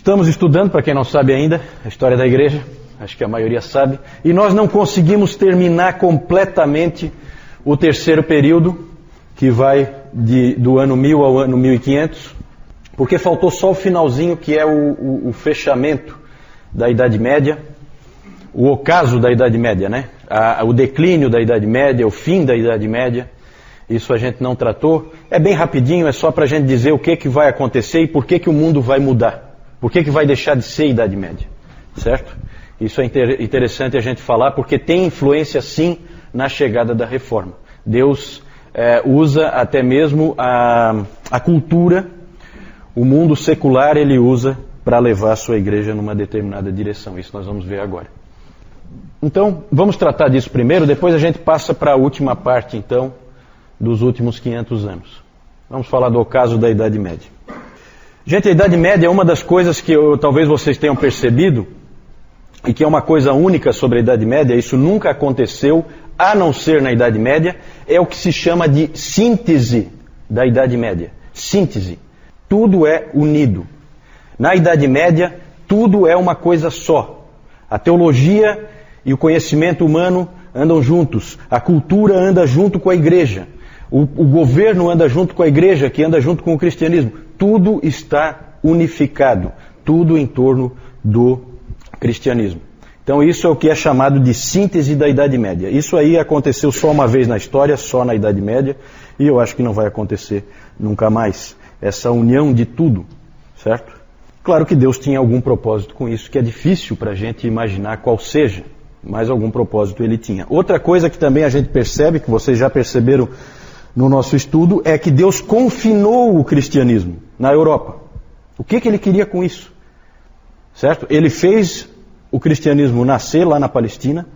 Estamos estudando, para quem não sabe ainda, a história da igreja, acho que a maioria sabe, e nós não conseguimos terminar completamente o terceiro período, que vai do ano 1000 ao ano 1500, porque faltou só o finalzinho, que é o fechamento da Idade Média, o ocaso da Idade Média, né? O declínio da Idade Média, o fim da Idade Média. Isso a gente não tratou. É bem rapidinho, é só para a gente dizer o que vai acontecer e por que o mundo vai mudar. Por que vai deixar de ser Idade Média, certo? Isso é interessante a gente falar, porque tem influência sim na chegada da Reforma. Deus usa até mesmo a cultura, o mundo secular ele usa para levar a sua igreja numa determinada direção. Isso nós vamos ver agora. Então, vamos tratar disso primeiro, depois a gente passa para a última parte, então, dos últimos 500 anos. Vamos falar do ocaso da Idade Média. Gente, a Idade Média é uma das coisas que talvez vocês tenham percebido, e que é uma coisa única sobre a Idade Média, isso nunca aconteceu, a não ser na Idade Média, é o que se chama de síntese da Idade Média. Síntese. Tudo é unido. Na Idade Média, tudo é uma coisa só. A teologia e o conhecimento humano andam juntos. A cultura anda junto com a igreja. O governo anda junto com a igreja, que anda junto com o cristianismo. Tudo está unificado. Tudo em torno do cristianismo. Então isso é o que é chamado de síntese da Idade Média. Isso aí aconteceu só uma vez na história, só na Idade Média, e eu acho que não vai acontecer nunca mais. Essa união de tudo, certo? Claro que Deus tinha algum propósito com isso, que é difícil para a gente imaginar qual seja, mas algum propósito ele tinha. Outra coisa que também a gente percebe, que vocês já perceberam no nosso estudo, é que Deus confinou o cristianismo na Europa. O que ele queria com isso? Certo? Ele fez o cristianismo nascer lá na Palestina,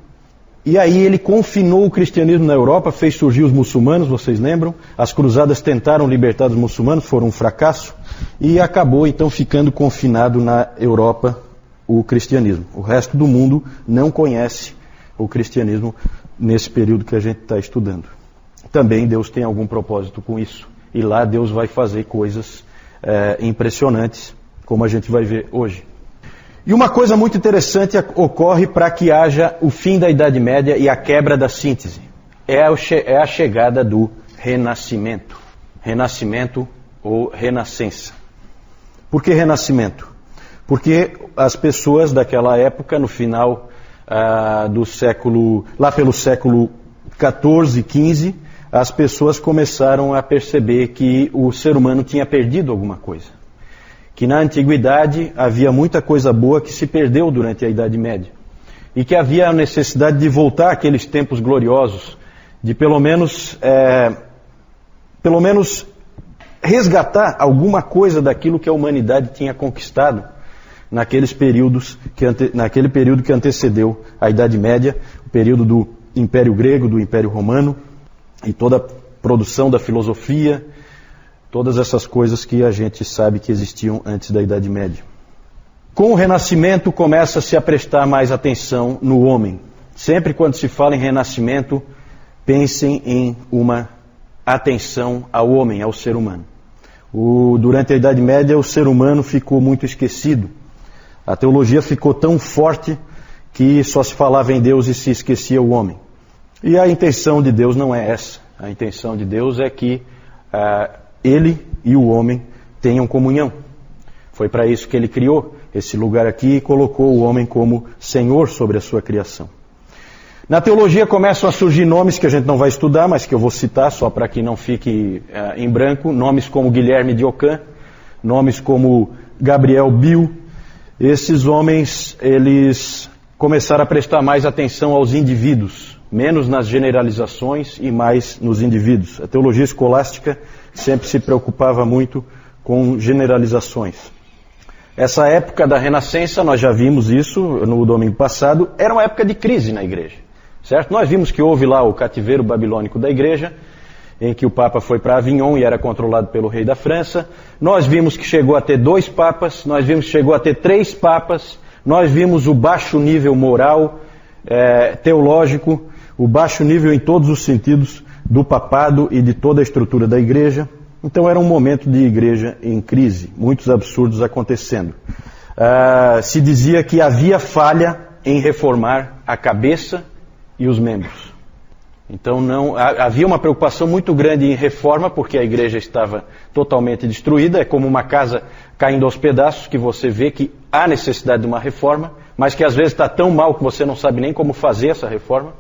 e aí ele confinou o cristianismo na Europa, fez surgir os muçulmanos, vocês lembram? As cruzadas tentaram libertar os muçulmanos, foram um fracasso, e acabou então ficando confinado na Europa o cristianismo. O resto do mundo não conhece o cristianismo nesse período que a gente está estudando. Também Deus tem algum propósito com isso, e lá Deus vai fazer coisas impressionantes, como a gente vai ver hoje. E uma coisa muito interessante ocorre para que haja o fim da Idade Média e a quebra da síntese. É a chegada do Renascimento. Renascimento ou Renascença. Por que Renascimento? Porque as pessoas daquela época, no final do século, lá pelo século XIV, XV, as pessoas começaram a perceber que o ser humano tinha perdido alguma coisa. Que na antiguidade havia muita coisa boa que se perdeu durante a Idade Média. E que havia a necessidade de voltar àqueles tempos gloriosos, de pelo menos resgatar alguma coisa daquilo que a humanidade tinha conquistado naquele período que antecedeu a Idade Média, o período do Império Grego, do Império Romano, e toda a produção da filosofia, todas essas coisas que a gente sabe que existiam antes da Idade Média. Com o Renascimento começa-se a prestar mais atenção no homem. Sempre quando se fala em Renascimento, pensem em uma atenção ao homem, ao ser humano. Durante a Idade Média o ser humano ficou muito esquecido. A teologia ficou tão forte que só se falava em Deus e se esquecia o homem. E a intenção de Deus não é essa. A intenção de Deus é que Ele e o homem tenham comunhão. Foi para isso que Ele criou esse lugar aqui e colocou o homem como Senhor sobre a sua criação. Na teologia começam a surgir nomes que a gente não vai estudar, mas que eu vou citar só para que não fique em branco. Nomes como Guilherme de Ockham, nomes como Gabriel Biel. Esses homens, eles começaram a prestar mais atenção aos indivíduos, menos nas generalizações e mais nos indivíduos. A teologia escolástica sempre se preocupava muito com generalizações. Essa época da Renascença, nós já vimos isso no domingo passado, era uma época de crise na igreja, certo? Nós vimos que houve lá o cativeiro babilônico da igreja, em que o Papa foi para Avignon e era controlado pelo rei da França. Nós vimos que chegou a ter 2 papas, nós vimos que chegou a ter 3 papas, nós vimos o baixo nível moral, teológico, o baixo nível em todos os sentidos do papado e de toda a estrutura da igreja. Então era um momento de igreja em crise, muitos absurdos acontecendo. se dizia que havia falha em reformar a cabeça e os membros. Então havia uma preocupação muito grande em reforma, porque a igreja estava totalmente destruída. É como uma casa caindo aos pedaços, que você vê que há necessidade de uma reforma, mas que às vezes está tão mal que você não sabe nem como fazer essa reforma.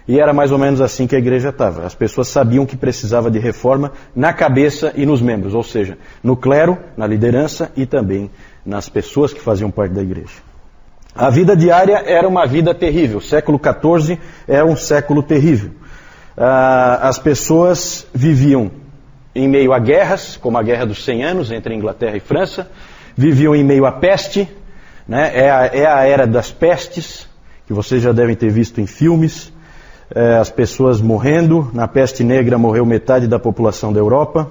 E era mais ou menos assim que a igreja estava. As pessoas sabiam que precisava de reforma na cabeça e nos membros, ou seja, no clero, na liderança e também nas pessoas que faziam parte da igreja. A vida diária era uma vida terrível. O século XIV era um século terrível. As pessoas viviam em meio a guerras, como a Guerra dos 100 Anos entre Inglaterra e França, viviam em meio à peste, né? É a era das pestes, que vocês já devem ter visto em filmes, as pessoas morrendo. Na peste negra morreu metade da população da Europa.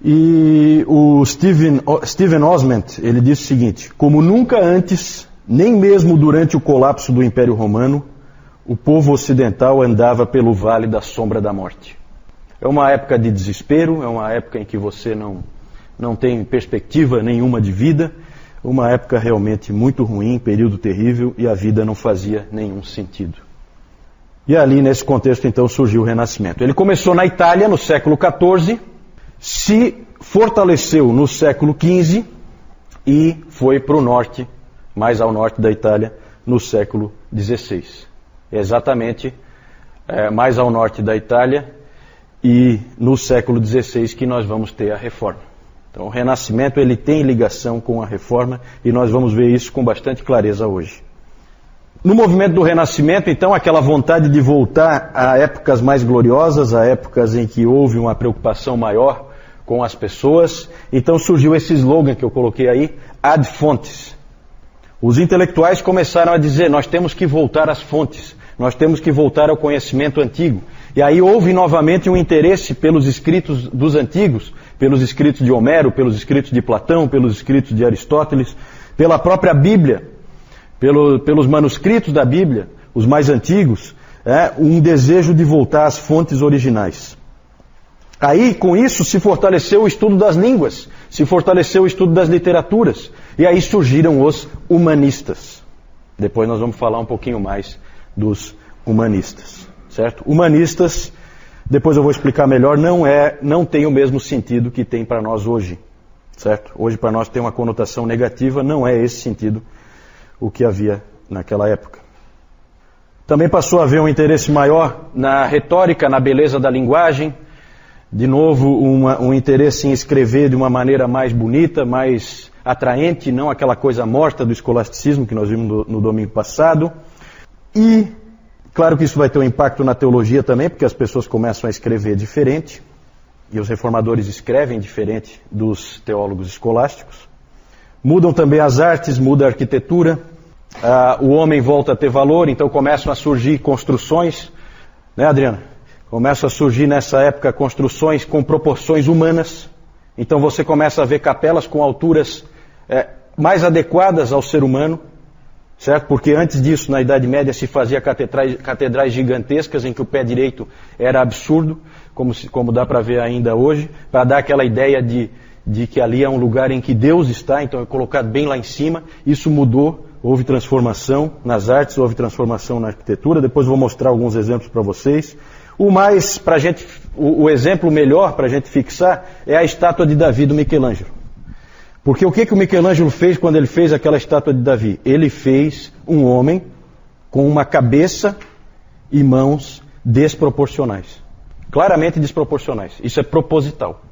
E o Stephen Osment, ele disse o seguinte: como nunca antes, nem mesmo durante o colapso do Império Romano, o povo ocidental andava pelo vale da sombra da morte. É uma época de desespero, é uma época em que você não tem perspectiva nenhuma de vida, uma época realmente muito ruim, período terrível, e a vida não fazia nenhum sentido. E ali, nesse contexto, então, surgiu o Renascimento. Ele começou na Itália, no século XIV, se fortaleceu no século XV e foi para o norte, mais ao norte da Itália, no século XVI. Exatamente mais ao norte da Itália e no século XVI que nós vamos ter a Reforma. Então o Renascimento ele tem ligação com a Reforma e nós vamos ver isso com bastante clareza hoje. No movimento do Renascimento, então, aquela vontade de voltar a épocas mais gloriosas, a épocas em que houve uma preocupação maior com as pessoas, então surgiu esse slogan que eu coloquei aí, ad fontes. Os intelectuais começaram a dizer, nós temos que voltar às fontes, nós temos que voltar ao conhecimento antigo. E aí houve novamente um interesse pelos escritos dos antigos, pelos escritos de Homero, pelos escritos de Platão, pelos escritos de Aristóteles, pela própria Bíblia, pelos manuscritos da Bíblia, os mais antigos, um desejo de voltar às fontes originais. Aí, com isso, se fortaleceu o estudo das línguas, se fortaleceu o estudo das literaturas, e aí surgiram os humanistas. Depois nós vamos falar um pouquinho mais dos humanistas, certo? Humanistas, depois eu vou explicar melhor, não tem o mesmo sentido que tem para nós hoje, certo? Hoje para nós tem uma conotação negativa, não é esse sentido o que havia naquela época. Também passou a haver um interesse maior na retórica, na beleza da linguagem, de novo um interesse em escrever de uma maneira mais bonita, mais atraente, não aquela coisa morta do escolasticismo que nós vimos no domingo passado. E, claro que isso vai ter um impacto na teologia também, porque as pessoas começam a escrever diferente, e os reformadores escrevem diferente dos teólogos escolásticos. Mudam também as artes, muda a arquitetura, o homem volta a ter valor, então começam a surgir construções, né, Adriana? Começam a surgir nessa época construções com proporções humanas, então você começa a ver capelas com alturas mais adequadas ao ser humano, certo? Porque antes disso, na Idade Média, se fazia catedrais gigantescas em que o pé direito era absurdo, como dá para ver ainda hoje, para dar aquela ideia de que ali é um lugar em que Deus está, então é colocado bem lá em cima. Isso mudou, houve transformação nas artes, houve transformação na arquitetura. Depois vou mostrar alguns exemplos para vocês. O exemplo melhor para a gente fixar é a estátua de Davi do Michelangelo. Porque o que o Michelangelo fez quando ele fez aquela estátua de Davi? Ele fez um homem com uma cabeça e mãos desproporcionais. Claramente desproporcionais. Isso é proposital.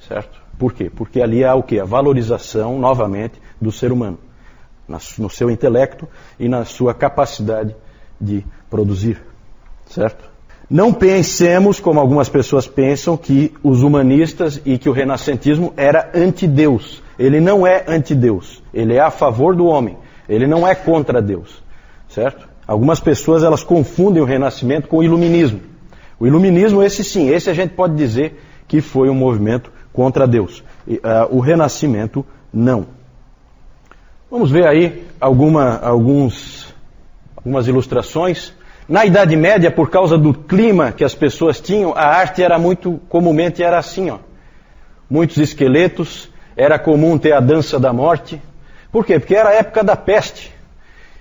Certo? Por quê? Porque ali há o quê? A valorização, novamente, do ser humano. No seu intelecto e na sua capacidade de produzir. Certo? Não pensemos, como algumas pessoas pensam, que os humanistas e que o renascentismo era anti-Deus. Ele não é anti-Deus. Ele é a favor do homem. Ele não é contra Deus. Certo? Algumas pessoas elas confundem o renascimento com o iluminismo. O iluminismo, esse sim, esse a gente pode dizer que foi um movimento contra Deus. O renascimento, não. Vamos ver aí algumas ilustrações. Na Idade Média, por causa do clima que as pessoas tinham, a arte era comumente era assim, ó. Muitos esqueletos, era comum ter a dança da morte. Por quê? Porque era a época da peste.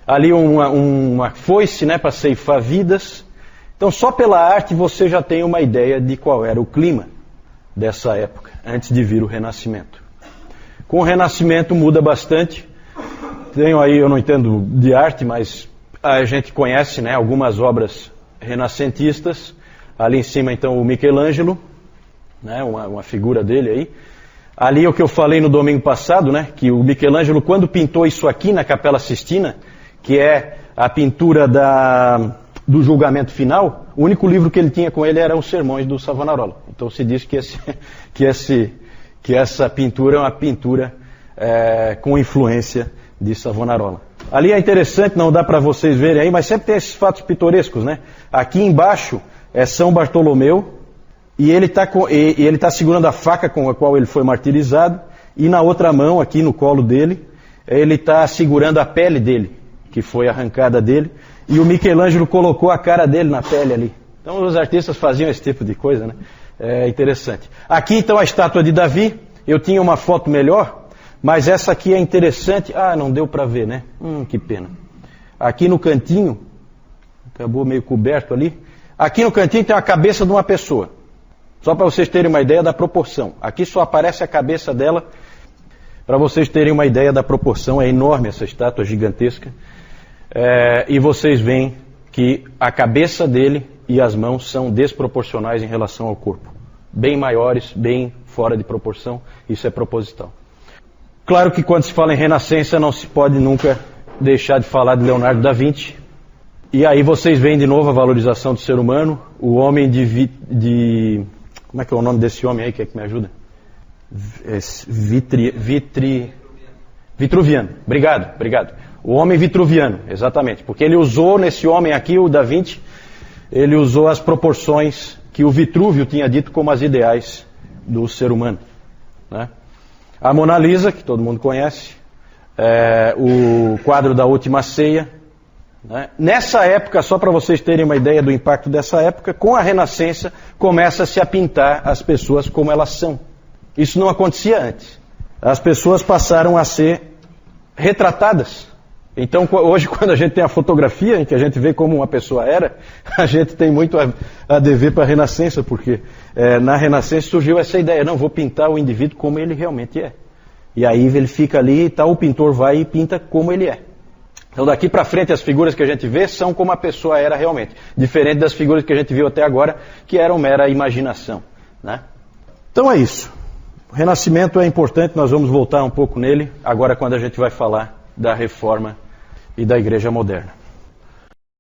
Ali uma foice, né, para ceifar vidas. Então só pela arte você já tem uma ideia de qual era o clima dessa época, antes de vir o Renascimento. Com o Renascimento muda bastante. Tenho aí, eu não entendo de arte, mas a gente conhece, né, algumas obras renascentistas. Ali em cima então o Michelangelo, né, uma figura dele aí. Ali é o que eu falei no domingo passado, né, que o Michelangelo, quando pintou isso aqui na Capela Sistina, que é a pintura do julgamento final, o único livro que ele tinha com ele era os sermões do Savonarola. Então se diz que essa pintura é uma pintura com influência de Savonarola. Ali é interessante, não dá para vocês verem aí, mas sempre tem esses fatos pitorescos, né? Aqui embaixo é São Bartolomeu, e ele está segurando a faca com a qual ele foi martirizado, e na outra mão, aqui no colo dele, ele está segurando a pele dele, que foi arrancada dele, e o Michelangelo colocou a cara dele na pele ali. Então os artistas faziam esse tipo de coisa, né? É interessante. Aqui então a estátua de Davi. Eu tinha uma foto melhor, mas essa aqui é interessante. Ah, não deu para ver, né? Que pena. Aqui no cantinho, acabou meio coberto ali. Aqui no cantinho tem a cabeça de uma pessoa. Só para vocês terem uma ideia da proporção. Aqui só aparece a cabeça dela. Para vocês terem uma ideia da proporção, é enorme essa estátua gigantesca. E vocês veem que a cabeça dele e as mãos são desproporcionais em relação ao corpo. Bem maiores, bem fora de proporção. Isso é proposital. Claro que quando se fala em Renascença não se pode nunca deixar de falar de Leonardo da Vinci. E aí vocês veem de novo a valorização do ser humano. O homem como é que é o nome desse homem aí que me ajuda? Vitruviano. Obrigado. O homem vitruviano, exatamente. Porque ele usou nesse homem aqui, o Da Vinci, ele usou as proporções que o Vitrúvio tinha dito como as ideais do ser humano, né? A Mona Lisa, que todo mundo conhece, o quadro da Última Ceia, né? Nessa época, só para vocês terem uma ideia do impacto dessa época, com a Renascença começa-se a pintar as pessoas como elas são. Isso não acontecia antes. As pessoas passaram a ser retratadas. Então hoje quando a gente tem a fotografia em que a gente vê como uma pessoa era, a gente tem muito a dever para a Renascença, porque na Renascença surgiu essa ideia, não, vou pintar o indivíduo como ele realmente é. E aí ele fica ali e tal, o pintor vai e pinta como ele é. Então daqui para frente as figuras que a gente vê são como a pessoa era realmente, diferente das figuras que a gente viu até agora, que eram mera imaginação, né? Então é isso. O Renascimento é importante, nós vamos voltar um pouco nele, agora quando a gente vai falar da Reforma e da Igreja Moderna.